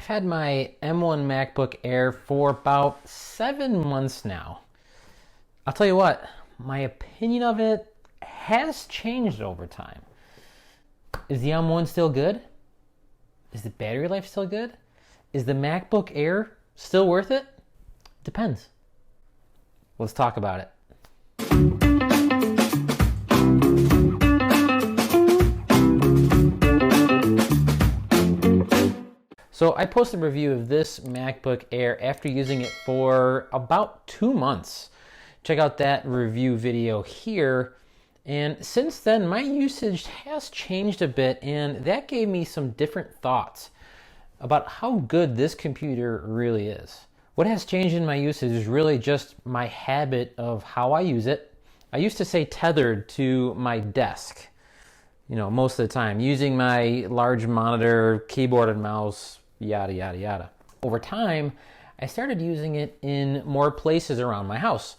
I've had my M1 MacBook Air for about 7 months now. I'll tell you what, my opinion of it has changed over time. Is the M1 still good? Is the battery life still good? Is the MacBook Air still worth it? Depends. Let's talk about it. So I posted a review of this MacBook Air after using it for about 2 months. Check out that review video here. And since then, my usage has changed a bit, and that gave me some different thoughts about how good this computer really is. What has changed in my usage is really just my habit of how I use it. I used to say tethered to my desk, most of the time, using my large monitor, keyboard and mouse, yada, yada, yada. Over time, I started using it in more places around my house.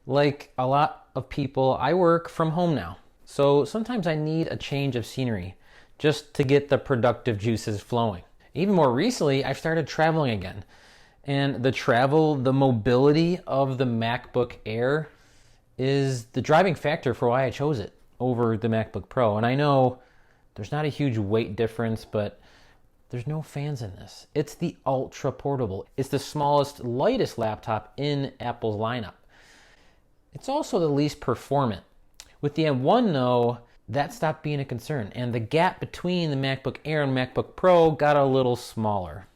Like a lot of people, I work from home now. So sometimes I need a change of scenery just to get the productive juices flowing. Even more recently, I've started traveling again. And the mobility of the MacBook Air is the driving factor for why I chose it over the MacBook Pro. And I know there's not a huge weight difference, but there's no fans in this. It's the ultra portable. It's the smallest, lightest laptop in Apple's lineup. It's also the least performant. With the M1 though, that stopped being a concern, and the gap between the MacBook Air and MacBook Pro got a little smaller.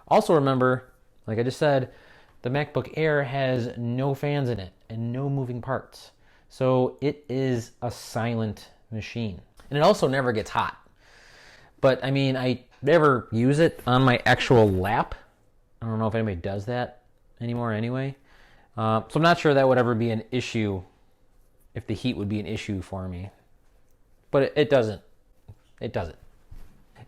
Also remember, like I just said, the MacBook Air has no fans in it and no moving parts. So it is a silent machine. And it also never gets hot. But I never use it on my actual lap. I don't know if anybody does that anymore anyway. So I'm not sure that would ever be an issue, if the heat would be an issue for me. But it doesn't. It doesn't.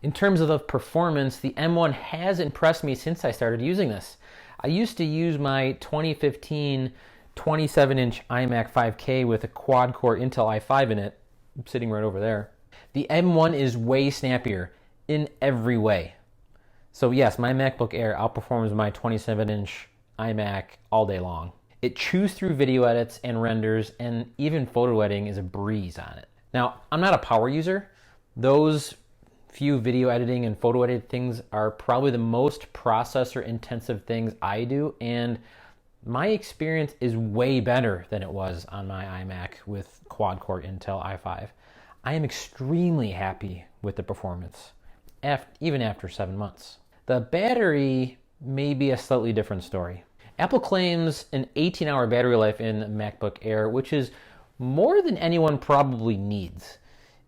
In terms of the performance, the M1 has impressed me since I started using this. I used to use my 2015 27-inch iMac 5K with a quad-core Intel i5 in it, sitting right over there. The M1 is way snappier in every way. So yes, my MacBook Air outperforms my 27-inch iMac all day long. It chews through video edits and renders, and even photo editing is a breeze on it. Now, I'm not a power user. Those few video editing and photo editing things are probably the most processor intensive things I do, and my experience is way better than it was on my iMac with quad-core Intel i5. I am extremely happy with the performance, even after 7 months. The battery may be a slightly different story. Apple claims an 18-hour battery life in the MacBook Air, which is more than anyone probably needs.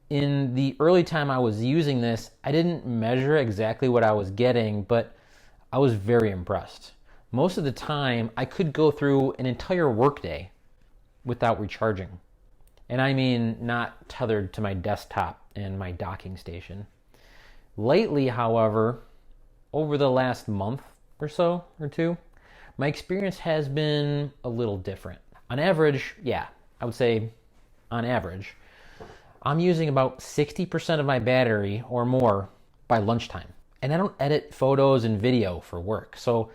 In the early time I was using this, I didn't measure exactly what I was getting, but I was very impressed. Most of the time, I could go through an entire workday without recharging. And I mean not tethered to my desktop and my docking station. Lately, however, over the last month or so, or two, my experience has been a little different. On average, I would say on average, I'm using about 60% of my battery or more by lunchtime. And I don't edit photos and video for work, so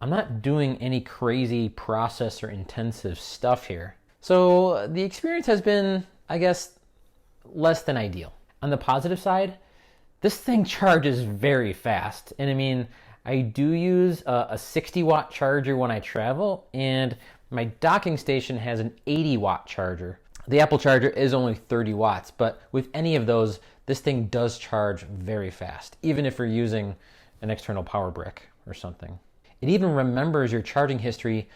I'm not doing any crazy processor intensive stuff here. So the experience has been, I guess, less than ideal. On the positive side, this thing charges very fast. And I do use a 60 watt charger when I travel, and my docking station has an 80 watt charger. The Apple charger is only 30 watts, but with any of those, this thing does charge very fast, even if you're using an external power brick or something. It even remembers your charging history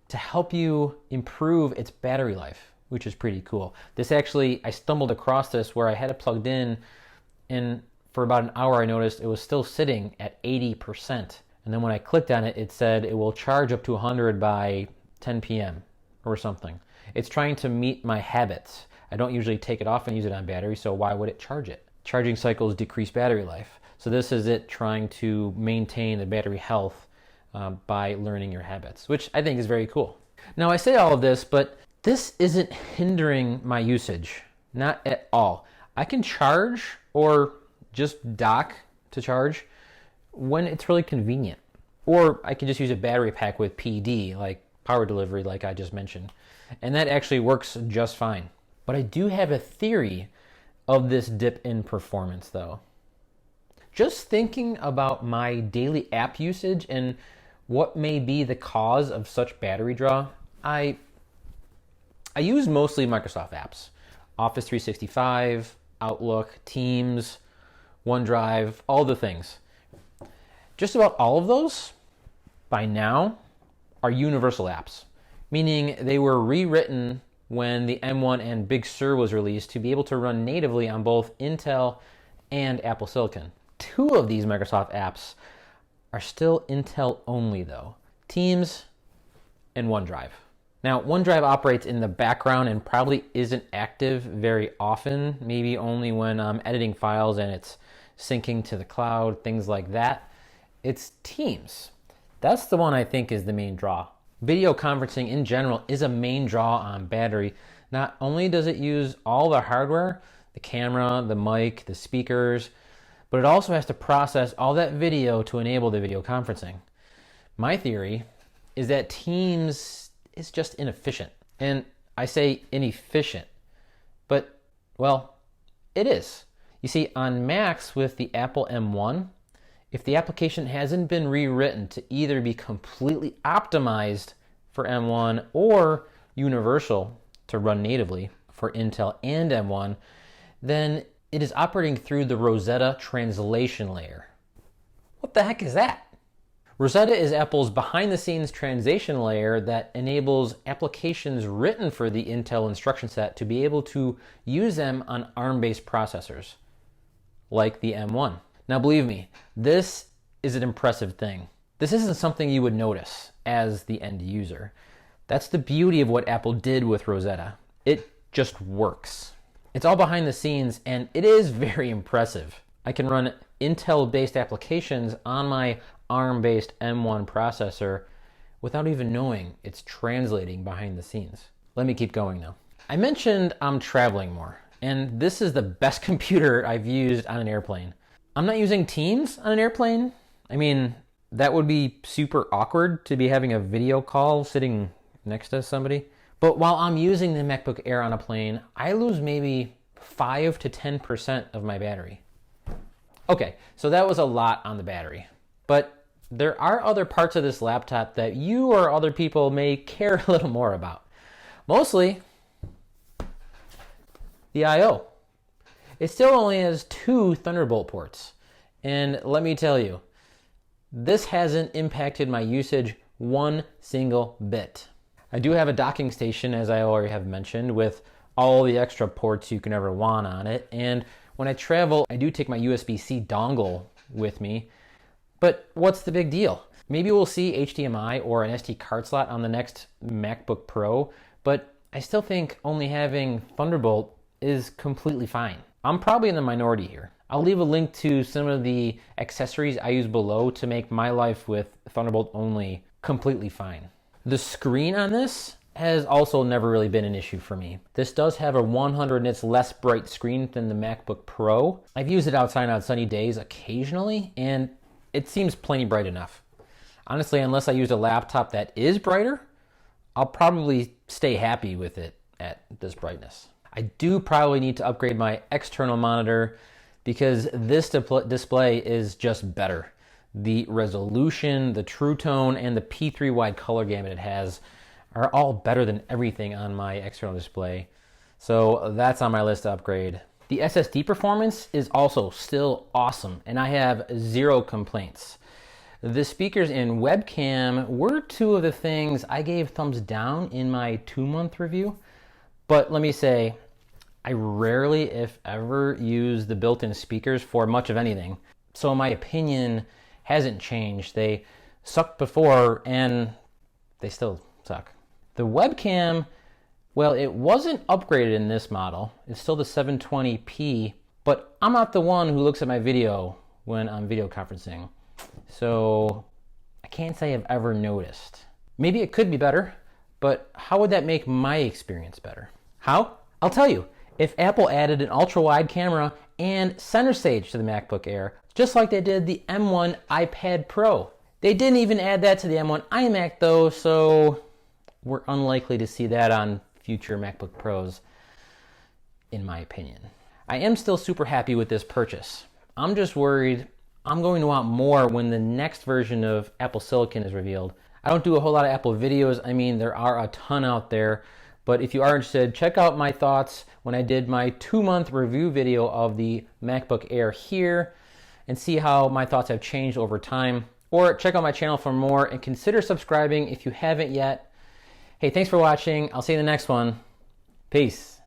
to help you improve its battery life, which is pretty cool. I stumbled across this where I had it plugged in, and for about an hour I noticed it was still sitting at 80%. And then when I clicked on it, it said it will charge up to 100 by 10 p.m. or something. It's trying to meet my habits. I don't usually take it off and use it on battery, so why would it charge it? Charging cycles decrease battery life. So this is it trying to maintain the battery health by learning your habits, which I think is very cool. Now I say all of this, but this isn't hindering my usage, not at all. I can charge or just dock to charge when it's really convenient. Or I can just use a battery pack with PD, like power delivery, like I just mentioned. And that actually works just fine. But I do have a theory of this dip in performance though. Just thinking about my daily app usage and what may be the cause of such battery draw, I use mostly Microsoft apps. Office 365, Outlook, Teams, OneDrive, all the things. Just about all of those, by now, are universal apps, meaning they were rewritten when the M1 and Big Sur was released to be able to run natively on both Intel and Apple Silicon. Two of these Microsoft apps are still Intel only though, Teams and OneDrive. Now, OneDrive operates in the background and probably isn't active very often, maybe only when I'm editing files and it's syncing to the cloud, things like that. It's Teams. That's the one I think is the main draw. Video conferencing in general is a main draw on battery. Not only does it use all the hardware, the camera, the mic, the speakers, but it also has to process all that video to enable the video conferencing. My theory is that Teams is just inefficient. And I say inefficient, but, well, it is. You see, on Macs with the Apple M1, if the application hasn't been rewritten to either be completely optimized for M1 or universal to run natively for Intel and M1, then it is operating through the Rosetta translation layer. What the heck is that? Rosetta is Apple's behind-the-scenes translation layer that enables applications written for the Intel instruction set to be able to use them on ARM-based processors, like the M1. Now believe me, this is an impressive thing. This isn't something you would notice as the end user. That's the beauty of what Apple did with Rosetta. It just works. It's all behind the scenes and it is very impressive. I can run Intel-based applications on my ARM-based M1 processor without even knowing it's translating behind the scenes. Let me keep going now. I mentioned I'm traveling more, and this is the best computer I've used on an airplane. I'm not using Teams on an airplane. I mean, that would be super awkward to be having a video call sitting next to somebody. But while I'm using the MacBook Air on a plane, I lose maybe 5 to 10% of my battery. Okay, so that was a lot on the battery. But there are other parts of this laptop that you or other people may care a little more about. Mostly the I/O. It still only has 2 Thunderbolt ports. And let me tell you, this hasn't impacted my usage one single bit. I do have a docking station, as I already have mentioned, with all the extra ports you can ever want on it. And when I travel, I do take my USB-C dongle with me. But what's the big deal? Maybe we'll see HDMI or an SD card slot on the next MacBook Pro, but I still think only having Thunderbolt is completely fine. I'm probably in the minority here. I'll leave a link to some of the accessories I use below to make my life with Thunderbolt only completely fine. The screen on this has also never really been an issue for me. This does have a 100 nits less bright screen than the MacBook Pro. I've used it outside on sunny days occasionally, and it seems plenty bright enough. Honestly, unless I use a laptop that is brighter, I'll probably stay happy with it at this brightness. I do probably need to upgrade my external monitor because this display is just better. The resolution, the True Tone, and the P3 wide color gamut it has are all better than everything on my external display. So that's on my list to upgrade. The SSD performance is also still awesome, and I have 0 complaints. The speakers and webcam were 2 of the things I gave thumbs down in my 2-month review. But let me say, I rarely, if ever, use the built-in speakers for much of anything. So my opinion hasn't changed. They sucked before, and they still suck. The webcam, well, it wasn't upgraded in this model. It's still the 720p, but I'm not the one who looks at my video when I'm video conferencing. So I can't say I've ever noticed. Maybe it could be better, but how would that make my experience better? How? I'll tell you. if Apple added an ultra-wide camera and center stage to the MacBook Air, just like they did the M1 iPad Pro. They didn't even add that to the M1 iMac though, so we're unlikely to see that on future MacBook Pros, in my opinion. I am still super happy with this purchase. I'm just worried I'm going to want more when the next version of Apple Silicon is revealed. I don't do a whole lot of Apple videos. I mean, there are a ton out there, but if you are interested, check out my thoughts when I did my 2-month review video of the MacBook Air here and see how my thoughts have changed over time. Or check out my channel for more and consider subscribing if you haven't yet. Hey, thanks for watching. I'll see you in the next one. Peace.